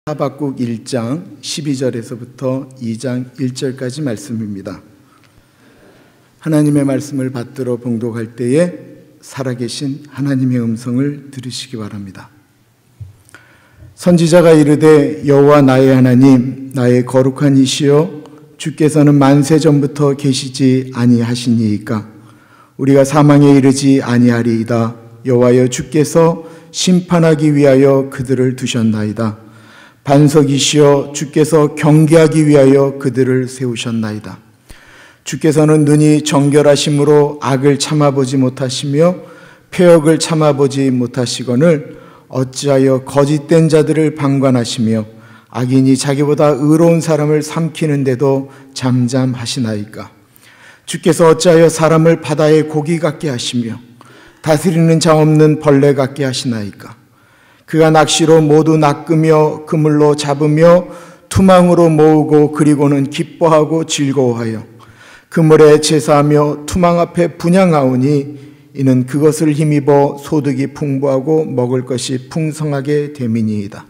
하박국 1장 12절에서부터 2장 1절까지 말씀입니다. 하나님의 말씀을 받들어 봉독할 때에 살아계신 하나님의 음성을 들으시기 바랍니다. 선지자가 이르되 여호와 나의 하나님 나의 거룩한 이시여 주께서는 만세 전부터 계시지 아니하시니이까 우리가 사망에 이르지 아니하리이다. 여호와여 주께서 심판하기 위하여 그들을 두셨나이다. 반석이시여 주께서 경계하기 위하여 그들을 세우셨나이다. 주께서는 눈이 정결하심으로 악을 참아보지 못하시며 패역을 참아보지 못하시거늘 어찌하여 거짓된 자들을 방관하시며 악인이 자기보다 의로운 사람을 삼키는데도 잠잠하시나이까. 주께서 어찌하여 사람을 바다의 고기 같게 하시며 다스리는 자 없는 벌레 같게 하시나이까. 그가 낚시로 모두 낚으며 그물로 잡으며 투망으로 모으고 그리고는 기뻐하고 즐거워하여 그물에 제사하며 투망 앞에 분향하오니 이는 그것을 힘입어 소득이 풍부하고 먹을 것이 풍성하게 됨이니이다.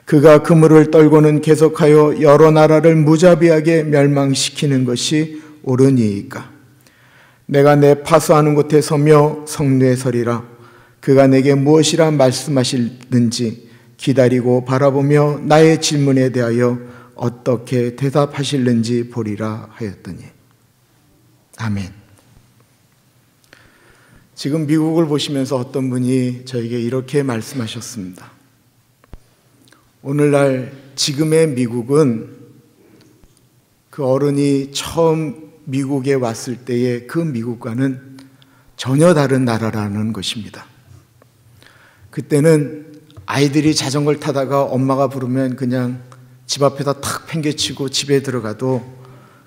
그가 그물을 떨고는 계속하여 여러 나라를 무자비하게 멸망시키는 것이 옳으니이까. 내가 내 파수하는 곳에 서며 성루에 서리라. 그가 내게 무엇이라 말씀하실는지 기다리고 바라보며 나의 질문에 대하여 어떻게 대답하실는지 보리라 하였더니. 아멘. 지금 미국을 보시면서 어떤 분이 저에게 이렇게 말씀하셨습니다. 오늘날 지금의 미국은 그 어른이 처음 미국에 왔을 때의 그 미국과는 전혀 다른 나라라는 것입니다. 그때는 아이들이 자전거를 타다가 엄마가 부르면 그냥 집 앞에다 탁 팽개치고 집에 들어가도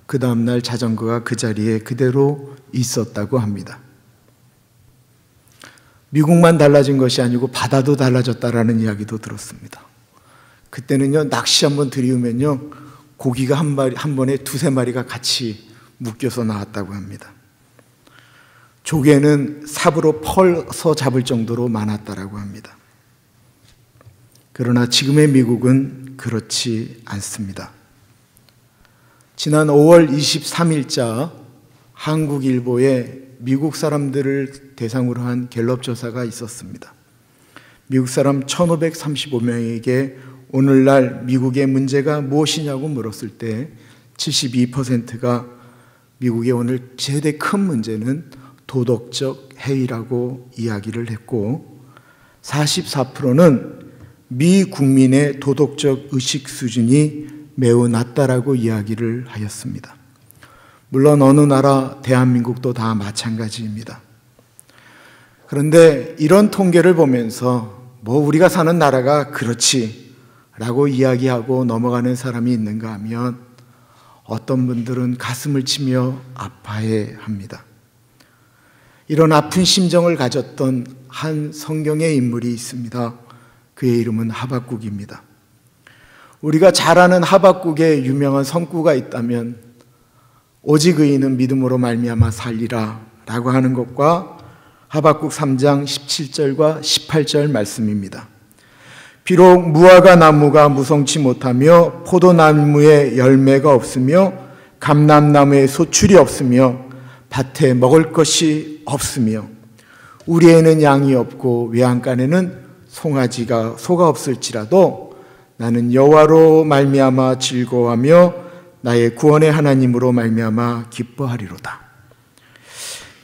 그 다음날 자전거가 그 자리에 그대로 있었다고 합니다. 미국만 달라진 것이 아니고 바다도 달라졌다라는 이야기도 들었습니다. 그때는요, 낚시 한번 들이우면요, 고기가 한 번에 두세 마리가 같이 묶여서 나왔다고 합니다. 조개는 삽으로 펄서 잡을 정도로 많았다라고 합니다. 그러나 지금의 미국은 그렇지 않습니다. 지난 5월 23일자 한국일보에 미국 사람들을 대상으로 한 갤럽 조사가 있었습니다. 미국 사람 1,535명에게 오늘날 미국의 문제가 무엇이냐고 물었을 때 72%가 미국의 오늘 최대 큰 문제는 도덕적 해이라고 이야기를 했고 44%는 미 국민의 도덕적 의식 수준이 매우 낮다라고 이야기를 하였습니다. 물론 어느 나라, 대한민국도 다 마찬가지입니다. 그런데 이런 통계를 보면서 우리가 사는 나라가 그렇지 라고 이야기하고 넘어가는 사람이 있는가 하면 어떤 분들은 가슴을 치며 아파해 합니다. 이런 아픈 심정을 가졌던 한 성경의 인물이 있습니다. 그의 이름은 하박국입니다. 우리가 잘 아는 하박국의 유명한 성구가 있다면 오직 의인은 믿음으로 말미암아 살리라 라고 하는 것과 하박국 3장 17절과 18절 말씀입니다. 비록 무화과 나무가 무성치 못하며 포도나무에 열매가 없으며 감람나무에 소출이 없으며 밭에 먹을 것이 없으며 우리에는 양이 없고 외양간에는 소가 없을지라도 나는 여호와로 말미암아 즐거워하며 나의 구원의 하나님으로 말미암아 기뻐하리로다.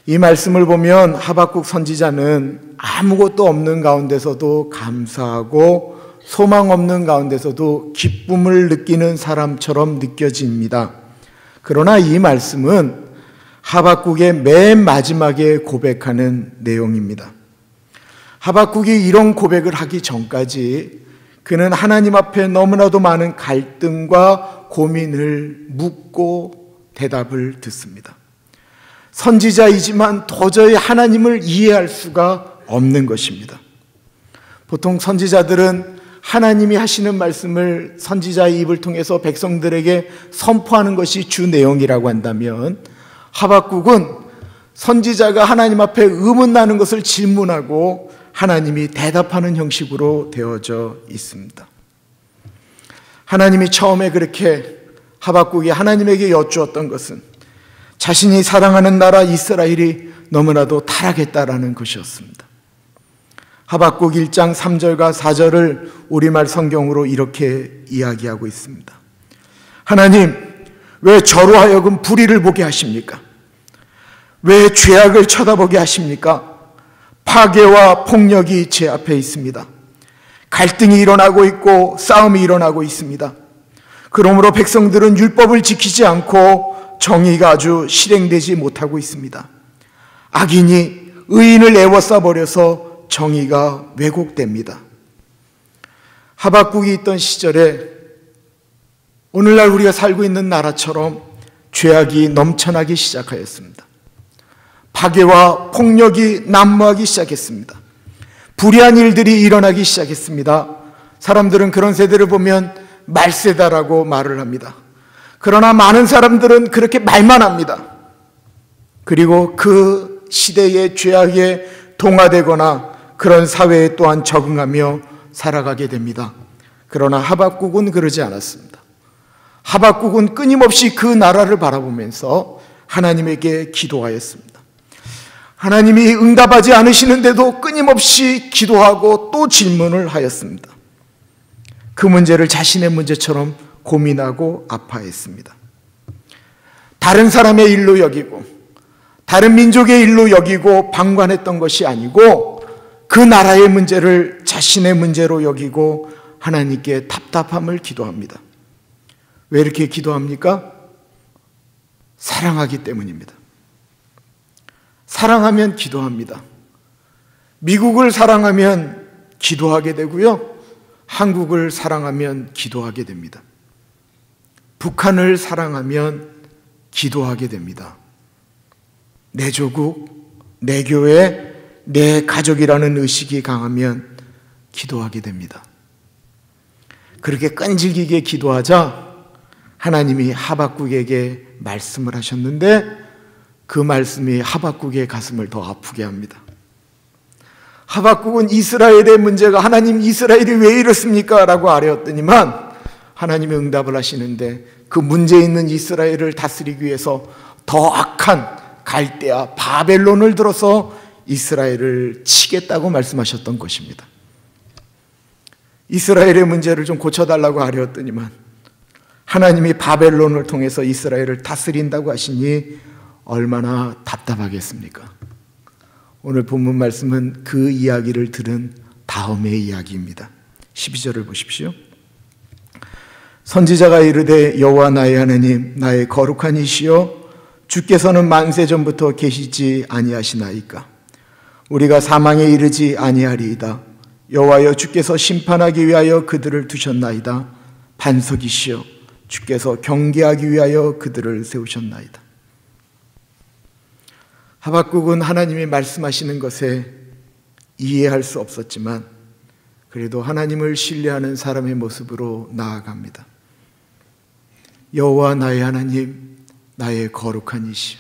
이 말씀을 보면 하박국 선지자는 아무것도 없는 가운데서도 감사하고 소망 없는 가운데서도 기쁨을 느끼는 사람처럼 느껴집니다. 그러나 이 말씀은 하박국의 맨 마지막에 고백하는 내용입니다. 하박국이 이런 고백을 하기 전까지 그는 하나님 앞에 너무나도 많은 갈등과 고민을 묻고 대답을 듣습니다. 선지자이지만 도저히 하나님을 이해할 수가 없는 것입니다. 보통 선지자들은 하나님이 하시는 말씀을 선지자의 입을 통해서 백성들에게 선포하는 것이 주 내용이라고 한다면 하박국은 선지자가 하나님 앞에 의문나는 것을 질문하고 하나님이 대답하는 형식으로 되어져 있습니다. 하나님이 처음에 그렇게 하박국이 하나님에게 여쭈었던 것은 자신이 사랑하는 나라 이스라엘이 너무나도 타락했다라는 것이었습니다. 하박국 1장 3절과 4절을 우리말 성경으로 이렇게 이야기하고 있습니다. 하나님, 왜 저로 하여금 불의를 보게 하십니까? 왜 죄악을 쳐다보게 하십니까? 파괴와 폭력이 제 앞에 있습니다. 갈등이 일어나고 있고 싸움이 일어나고 있습니다. 그러므로 백성들은 율법을 지키지 않고 정의가 아주 실행되지 못하고 있습니다. 악인이 의인을 애워싸버려서 정의가 왜곡됩니다. 하박국이 있던 시절에 오늘날 우리가 살고 있는 나라처럼 죄악이 넘쳐나기 시작하였습니다. 파괴와 폭력이 난무하기 시작했습니다. 불의한 일들이 일어나기 시작했습니다. 사람들은 그런 세대를 보면 말세다라고 말을 합니다. 그러나 많은 사람들은 그렇게 말만 합니다. 그리고 그 시대의 죄악에 동화되거나 그런 사회에 또한 적응하며 살아가게 됩니다. 그러나 하박국은 그러지 않았습니다. 하박국은 끊임없이 그 나라를 바라보면서 하나님에게 기도하였습니다. 하나님이 응답하지 않으시는데도 끊임없이 기도하고 또 질문을 하였습니다. 그 문제를 자신의 문제처럼 고민하고 아파했습니다. 다른 사람의 일로 여기고 다른 민족의 일로 여기고 방관했던 것이 아니고 그 나라의 문제를 자신의 문제로 여기고 하나님께 답답함을 기도합니다. 왜 이렇게 기도합니까? 사랑하기 때문입니다. 사랑하면 기도합니다. 미국을 사랑하면 기도하게 되고요. 한국을 사랑하면 기도하게 됩니다. 북한을 사랑하면 기도하게 됩니다. 내 조국, 내 교회, 내 가족이라는 의식이 강하면 기도하게 됩니다. 그렇게 끈질기게 기도하자 하나님이 하박국에게 말씀을 하셨는데 그 말씀이 하박국의 가슴을 더 아프게 합니다. 하박국은 이스라엘의 문제가 하나님 이스라엘이 왜 이렇습니까? 라고 아뢰었더니만 하나님이 응답을 하시는데 그 문제 있는 이스라엘을 다스리기 위해서 더 악한 갈대아 바벨론을 들어서 이스라엘을 치겠다고 말씀하셨던 것입니다. 이스라엘의 문제를 좀 고쳐달라고 아뢰었더니만 하나님이 바벨론을 통해서 이스라엘을 다스린다고 하시니 얼마나 답답하겠습니까? 오늘 본문 말씀은 그 이야기를 들은 다음의 이야기입니다. 12절을 보십시오. 선지자가 이르되 여호와 나의 하나님 나의 거룩한 이시여 주께서는 만세 전부터 계시지 아니하시나이까? 우리가 사망에 이르지 아니하리이다. 여호와여 주께서 심판하기 위하여 그들을 두셨나이다. 반석이시여 주께서 경계하기 위하여 그들을 세우셨나이다. 하박국은 하나님이 말씀하시는 것에 이해할 수 없었지만 그래도 하나님을 신뢰하는 사람의 모습으로 나아갑니다. 여호와 나의 하나님 나의 거룩한 이시여.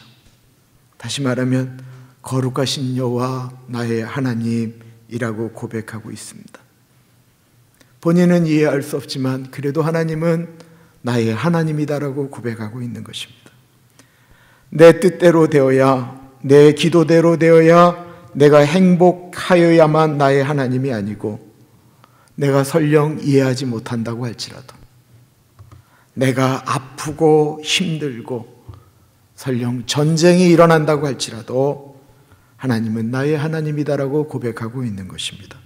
다시 말하면 거룩하신 여호와 나의 하나님이라고 고백하고 있습니다. 본인은 이해할 수 없지만 그래도 하나님은 나의 하나님이다라고 고백하고 있는 것입니다. 내 뜻대로 되어야 내 기도대로 되어야 내가 행복하여야만 나의 하나님이 아니고 내가 설령 이해하지 못한다고 할지라도 내가 아프고 힘들고 설령 전쟁이 일어난다고 할지라도 하나님은 나의 하나님이다라고 고백하고 있는 것입니다.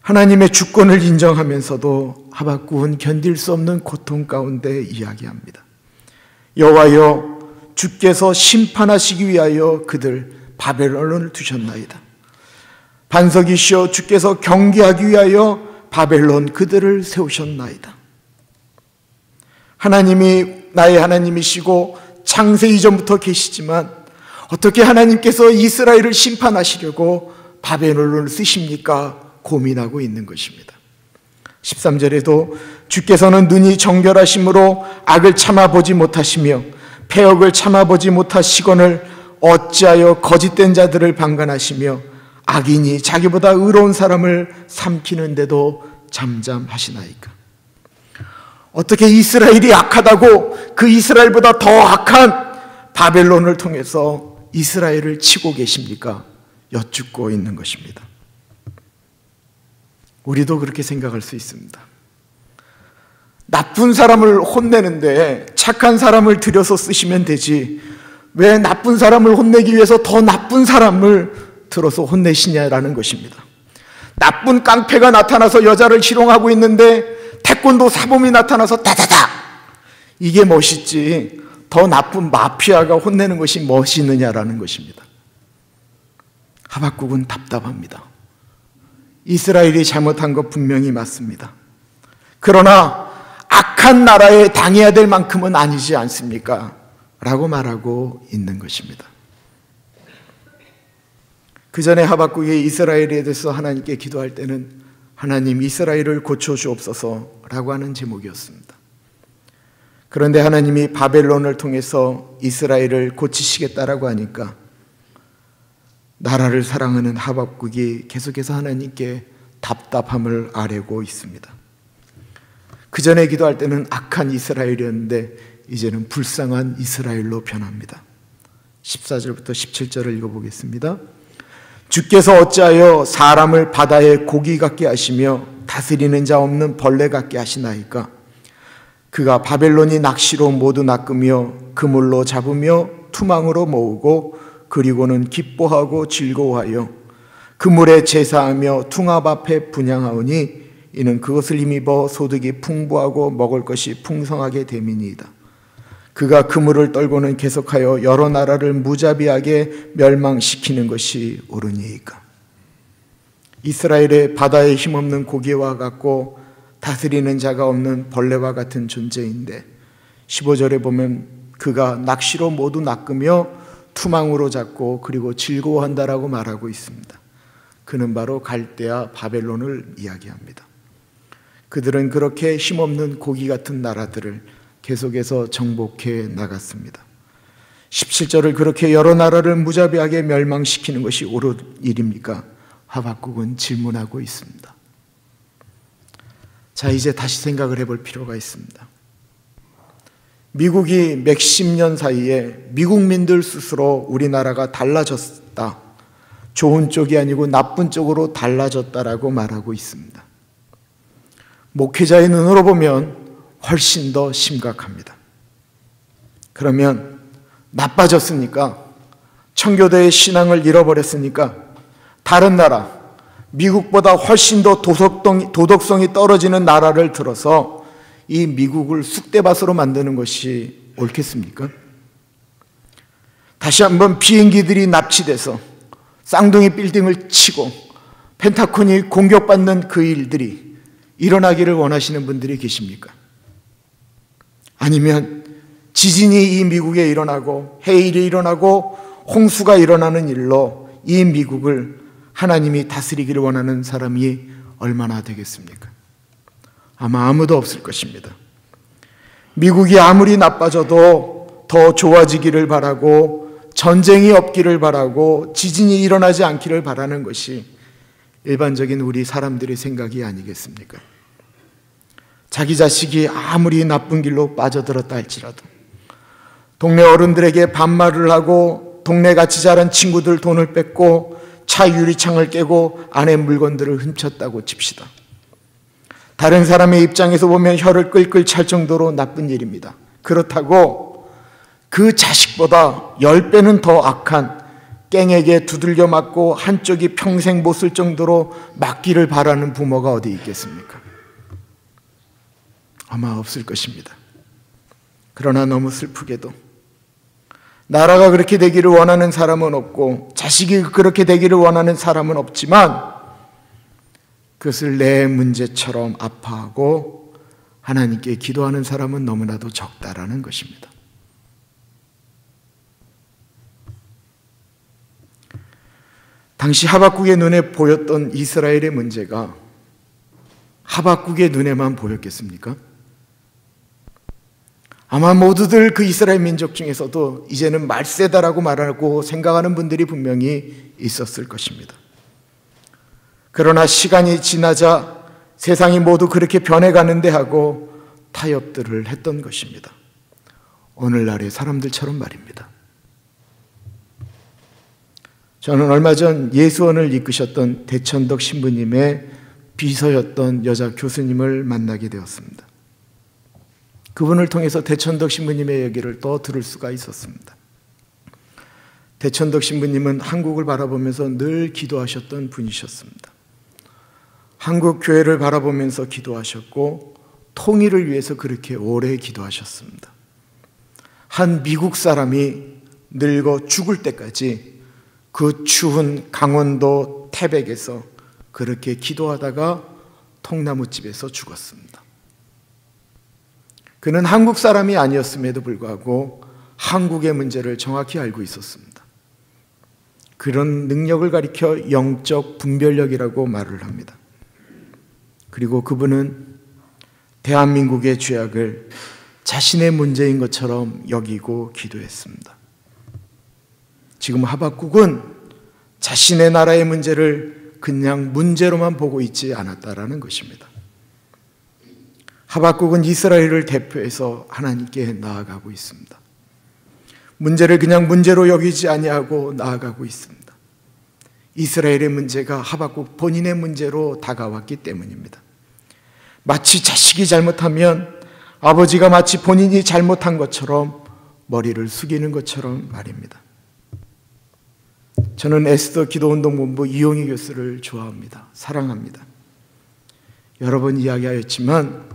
하나님의 주권을 인정하면서도 하박국은 견딜 수 없는 고통 가운데 이야기합니다. 여호와여 주께서 심판하시기 위하여 그들 바벨론을 두셨나이다. 반석이시여 주께서 경계하기 위하여 바벨론 그들을 세우셨나이다. 하나님이 나의 하나님이시고 창세 이전부터 계시지만 어떻게 하나님께서 이스라엘을 심판하시려고 바벨론을 쓰십니까? 고민하고 있는 것입니다. 13절에도 주께서는 눈이 정결하심으로 악을 참아보지 못하시며 패역을 참아보지 못하시거늘 어찌하여 거짓된 자들을 방관하시며 악인이 자기보다 의로운 사람을 삼키는데도 잠잠하시나이까? 어떻게 이스라엘이 악하다고 그 이스라엘보다 더 악한 바벨론을 통해서 이스라엘을 치고 계십니까? 여쭙고 있는 것입니다. 우리도 그렇게 생각할 수 있습니다. 나쁜 사람을 혼내는데 착한 사람을 들여서 쓰시면 되지, 왜 나쁜 사람을 혼내기 위해서 더 나쁜 사람을 들어서 혼내시냐라는 것입니다. 나쁜 깡패가 나타나서 여자를 희롱하고 있는데 태권도 사범이 나타나서 다다다, 이게 멋있지 더 나쁜 마피아가 혼내는 것이 멋있느냐라는 것입니다. 하박국은 답답합니다. 이스라엘이 잘못한 것 분명히 맞습니다. 그러나 악한 나라에 당해야 될 만큼은 아니지 않습니까? 라고 말하고 있는 것입니다. 그 전에 하박국이 이스라엘에 대해서 하나님께 기도할 때는 하나님 이스라엘을 고쳐주옵소서 라고 하는 제목이었습니다. 그런데 하나님이 바벨론을 통해서 이스라엘을 고치시겠다라고 하니까 나라를 사랑하는 하박국이 계속해서 하나님께 답답함을 아뢰고 있습니다. 그 전에 기도할 때는 악한 이스라엘이었는데 이제는 불쌍한 이스라엘로 변합니다. 14절부터 17절을 읽어보겠습니다. 주께서 어찌하여 사람을 바다의 고기 같게 하시며 다스리는 자 없는 벌레 같게 하시나이까? 그가 바벨론이 낚시로 모두 낚으며 그물로 잡으며 투망으로 모으고 그리고는 기뻐하고 즐거워하여 그물에 제사하며 퉁압 앞에 분향하오니 이는 그것을 힘입어 소득이 풍부하고 먹을 것이 풍성하게 됨이니이다. 그가 그물을 떨고는 계속하여 여러 나라를 무자비하게 멸망시키는 것이 옳으니이까. 이스라엘의 바다에 힘없는 고기와 같고 다스리는 자가 없는 벌레와 같은 존재인데 15절에 보면 그가 낚시로 모두 낚으며 투망으로 잡고 그리고 즐거워한다라고 말하고 있습니다. 그는 바로 갈대아 바벨론을 이야기합니다. 그들은 그렇게 힘없는 고기 같은 나라들을 계속해서 정복해 나갔습니다. 17절을 그렇게 여러 나라를 무자비하게 멸망시키는 것이 옳은 일입니까? 하박국은 질문하고 있습니다. 자, 이제 다시 생각을 해볼 필요가 있습니다. 미국이 몇십 년 사이에 미국민들 스스로 우리나라가 달라졌다, 좋은 쪽이 아니고 나쁜 쪽으로 달라졌다라고 말하고 있습니다. 목회자의 눈으로 보면 훨씬 더 심각합니다. 그러면 나빠졌으니까, 청교도의 신앙을 잃어버렸으니까 다른 나라, 미국보다 훨씬 더 도덕성이 떨어지는 나라를 들어서 이 미국을 쑥대밭으로 만드는 것이 옳겠습니까? 다시 한번 비행기들이 납치돼서 쌍둥이 빌딩을 치고 펜타곤이 공격받는 그 일들이 일어나기를 원하시는 분들이 계십니까? 아니면 지진이 이 미국에 일어나고 해일이 일어나고 홍수가 일어나는 일로 이 미국을 하나님이 다스리기를 원하는 사람이 얼마나 되겠습니까? 아마 아무도 없을 것입니다. 미국이 아무리 나빠져도 더 좋아지기를 바라고 전쟁이 없기를 바라고 지진이 일어나지 않기를 바라는 것이 일반적인 우리 사람들의 생각이 아니겠습니까? 자기 자식이 아무리 나쁜 길로 빠져들었다 할지라도 동네 어른들에게 반말을 하고 동네 같이 자란 친구들 돈을 뺏고 차 유리창을 깨고 안에 물건들을 훔쳤다고 칩시다. 다른 사람의 입장에서 보면 혀를 끌끌 찰 정도로 나쁜 일입니다. 그렇다고 그 자식보다 10배는 더 악한 깽에게 두들겨 맞고 한쪽이 평생 못 쓸 정도로 맞기를 바라는 부모가 어디 있겠습니까? 아마 없을 것입니다. 그러나 너무 슬프게도 나라가 그렇게 되기를 원하는 사람은 없고 자식이 그렇게 되기를 원하는 사람은 없지만 그것을 내 문제처럼 아파하고 하나님께 기도하는 사람은 너무나도 적다라는 것입니다. 당시 하박국의 눈에 보였던 이스라엘의 문제가 하박국의 눈에만 보였겠습니까? 아마 모두들 그 이스라엘 민족 중에서도 이제는 말세다라고 말하고 생각하는 분들이 분명히 있었을 것입니다. 그러나 시간이 지나자 세상이 모두 그렇게 변해가는데 하고 타협들을 했던 것입니다. 오늘날의 사람들처럼 말입니다. 저는 얼마 전 예수원을 이끄셨던 대천덕 신부님의 비서였던 여자 교수님을 만나게 되었습니다. 그분을 통해서 대천덕 신부님의 얘기를 또 들을 수가 있었습니다. 대천덕 신부님은 한국을 바라보면서 늘 기도하셨던 분이셨습니다. 한국 교회를 바라보면서 기도하셨고 통일을 위해서 그렇게 오래 기도하셨습니다. 한 미국 사람이 늙어 죽을 때까지 그 추운 강원도 태백에서 그렇게 기도하다가 통나무집에서 죽었습니다. 그는 한국 사람이 아니었음에도 불구하고 한국의 문제를 정확히 알고 있었습니다. 그런 능력을 가리켜 영적 분별력이라고 말을 합니다. 그리고 그분은 대한민국의 죄악을 자신의 문제인 것처럼 여기고 기도했습니다. 지금 하박국은 자신의 나라의 문제를 그냥 문제로만 보고 있지 않았다라는 것입니다. 하박국은 이스라엘을 대표해서 하나님께 나아가고 있습니다. 문제를 그냥 문제로 여기지 아니하고 나아가고 있습니다. 이스라엘의 문제가 하박국 본인의 문제로 다가왔기 때문입니다. 마치 자식이 잘못하면 아버지가 마치 본인이 잘못한 것처럼 머리를 숙이는 것처럼 말입니다. 저는 에스더 기도운동본부 이용희 교수를 좋아합니다. 사랑합니다. 여러 번 이야기하였지만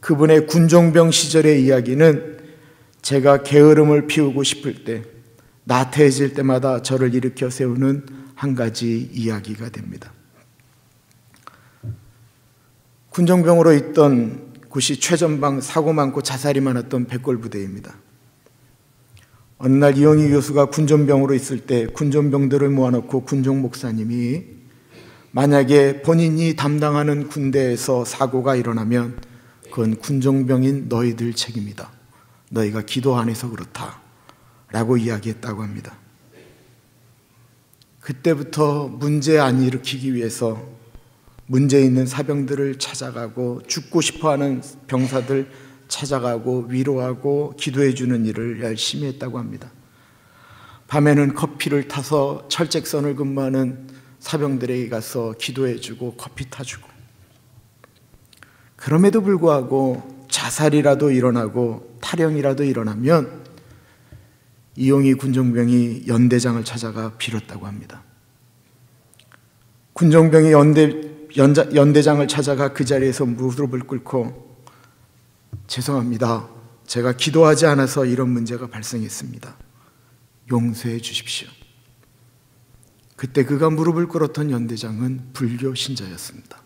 그분의 군종병 시절의 이야기는 제가 게으름을 피우고 싶을 때, 나태해질 때마다 저를 일으켜 세우는 한 가지 이야기가 됩니다. 군종병으로 있던 곳이 최전방 사고 많고 자살이 많았던 백골부대입니다. 어느 날 이용희 교수가 군종병으로 있을 때 군종병들을 모아놓고 군종 목사님이 만약에 본인이 담당하는 군대에서 사고가 일어나면 그건 군종병인 너희들 책임이다. 너희가 기도 안 해서 그렇다 라고 이야기했다고 합니다. 그때부터 문제 안 일으키기 위해서 문제 있는 사병들을 찾아가고 죽고 싶어하는 병사들 찾아가고 위로하고 기도해 주는 일을 열심히 했다고 합니다. 밤에는 커피를 타서 철책선을 근무하는 사병들에게 가서 기도해 주고 커피 타주고, 그럼에도 불구하고 자살이라도 일어나고 탈영이라도 일어나면 이용희 군종병이 연대장을 찾아가 빌었다고 합니다. 군종병이 연대장을 찾아가 그 자리에서 무릎을 꿇고 죄송합니다. 제가 기도하지 않아서 이런 문제가 발생했습니다. 용서해 주십시오. 그때 그가 무릎을 꿇었던 연대장은 불교 신자였습니다.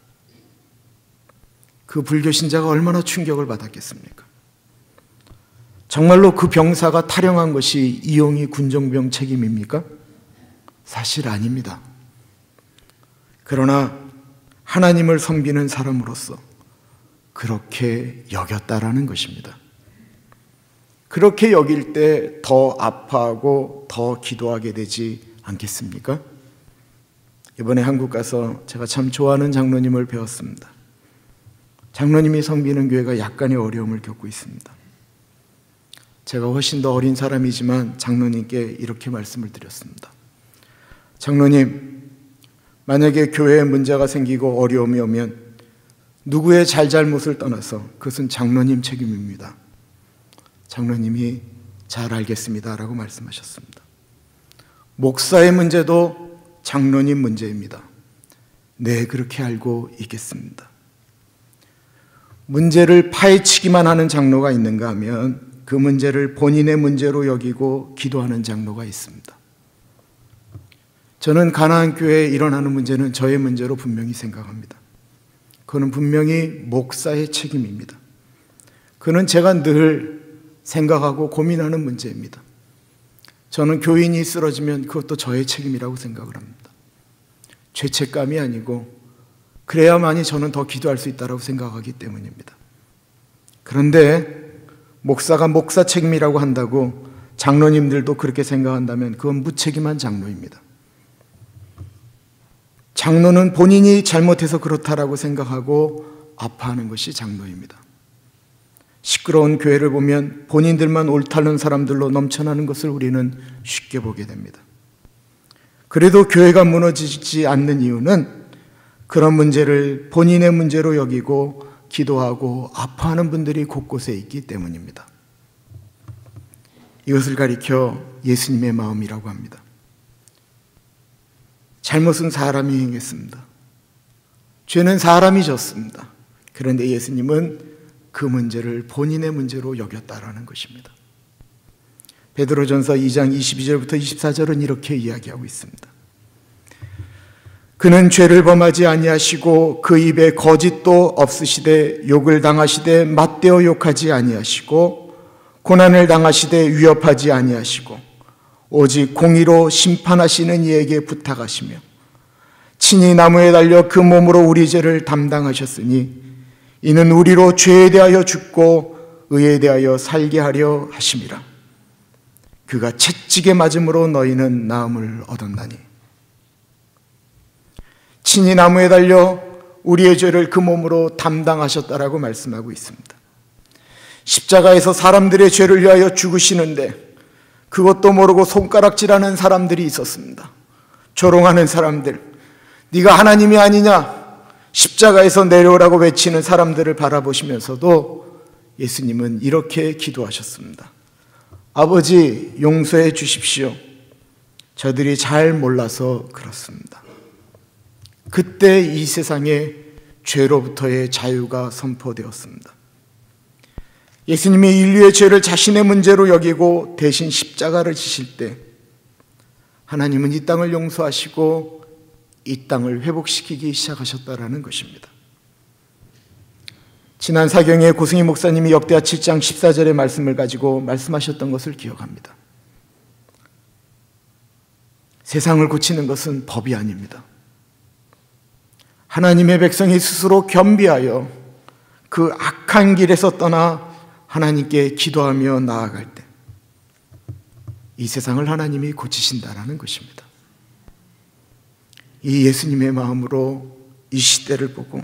그 불교 신자가 얼마나 충격을 받았겠습니까? 정말로 그 병사가 탈영한 것이 이용희 군종병 책임입니까? 사실 아닙니다. 그러나 하나님을 섬기는 사람으로서 그렇게 여겼다라는 것입니다. 그렇게 여길 때 더 아파하고 더 기도하게 되지 않겠습니까? 이번에 한국 가서 제가 참 좋아하는 장로님을 배웠습니다. 장로님이 섬기는 교회가 약간의 어려움을 겪고 있습니다. 제가 훨씬 더 어린 사람이지만 장로님께 이렇게 말씀을 드렸습니다. 장로님, 만약에 교회에 문제가 생기고 어려움이 오면 누구의 잘잘못을 떠나서 그것은 장로님 책임입니다. 장로님이 잘 알겠습니다 라고 말씀하셨습니다. 목사의 문제도 장로님 문제입니다. 네, 그렇게 알고 있겠습니다. 문제를 파헤치기만 하는 장로가 있는가 하면 그 문제를 본인의 문제로 여기고 기도하는 장로가 있습니다. 저는 가나안 교회에 일어나는 문제는 저의 문제로 분명히 생각합니다. 그는 분명히 목사의 책임입니다. 그는 제가 늘 생각하고 고민하는 문제입니다. 저는 교인이 쓰러지면 그것도 저의 책임이라고 생각을 합니다. 죄책감이 아니고 그래야만이 저는 더 기도할 수 있다고 생각하기 때문입니다. 그런데 목사가 목사 책임이라고 한다고 장로님들도 그렇게 생각한다면 그건 무책임한 장로입니다. 장로는 본인이 잘못해서 그렇다라고 생각하고 아파하는 것이 장로입니다. 시끄러운 교회를 보면 본인들만 옳다는 사람들로 넘쳐나는 것을 우리는 쉽게 보게 됩니다. 그래도 교회가 무너지지 않는 이유는 그런 문제를 본인의 문제로 여기고 기도하고 아파하는 분들이 곳곳에 있기 때문입니다. 이것을 가리켜 예수님의 마음이라고 합니다. 잘못은 사람이 행했습니다. 죄는 사람이 졌습니다. 그런데 예수님은 그 문제를 본인의 문제로 여겼다라는 것입니다. 베드로전서 2장 22절부터 24절은 이렇게 이야기하고 있습니다. 그는 죄를 범하지 아니하시고 그 입에 거짓도 없으시되 욕을 당하시되 맞대어 욕하지 아니하시고 고난을 당하시되 위협하지 아니하시고 오직 공의로 심판하시는 이에게 부탁하시며 친히 나무에 달려 그 몸으로 우리 죄를 담당하셨으니 이는 우리로 죄에 대하여 죽고 의에 대하여 살게 하려 하심이라. 그가 채찍에 맞음으로 너희는 나음을 얻었나니. 친히 나무에 달려 우리의 죄를 그 몸으로 담당하셨다라고 말씀하고 있습니다. 십자가에서 사람들의 죄를 위하여 죽으시는데 그것도 모르고 손가락질하는 사람들이 있었습니다. 조롱하는 사람들, 네가 하나님이 아니냐, 십자가에서 내려오라고 외치는 사람들을 바라보시면서도 예수님은 이렇게 기도하셨습니다. 아버지, 용서해 주십시오. 저들이 잘 몰라서 그렇습니다. 그때 이 세상에 죄로부터의 자유가 선포되었습니다. 예수님이 인류의 죄를 자신의 문제로 여기고 대신 십자가를 지실 때 하나님은 이 땅을 용서하시고 이 땅을 회복시키기 시작하셨다라는 것입니다. 지난 사경에 고승희 목사님이 역대하 7장 14절의 말씀을 가지고 말씀하셨던 것을 기억합니다. 세상을 고치는 것은 법이 아닙니다. 하나님의 백성이 스스로 겸비하여 그 악한 길에서 떠나 하나님께 기도하며 나아갈 때 이 세상을 하나님이 고치신다라는 것입니다. 이 예수님의 마음으로 이 시대를 보고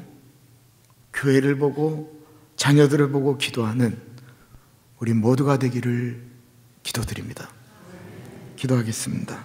교회를 보고 자녀들을 보고 기도하는 우리 모두가 되기를 기도드립니다. 기도하겠습니다.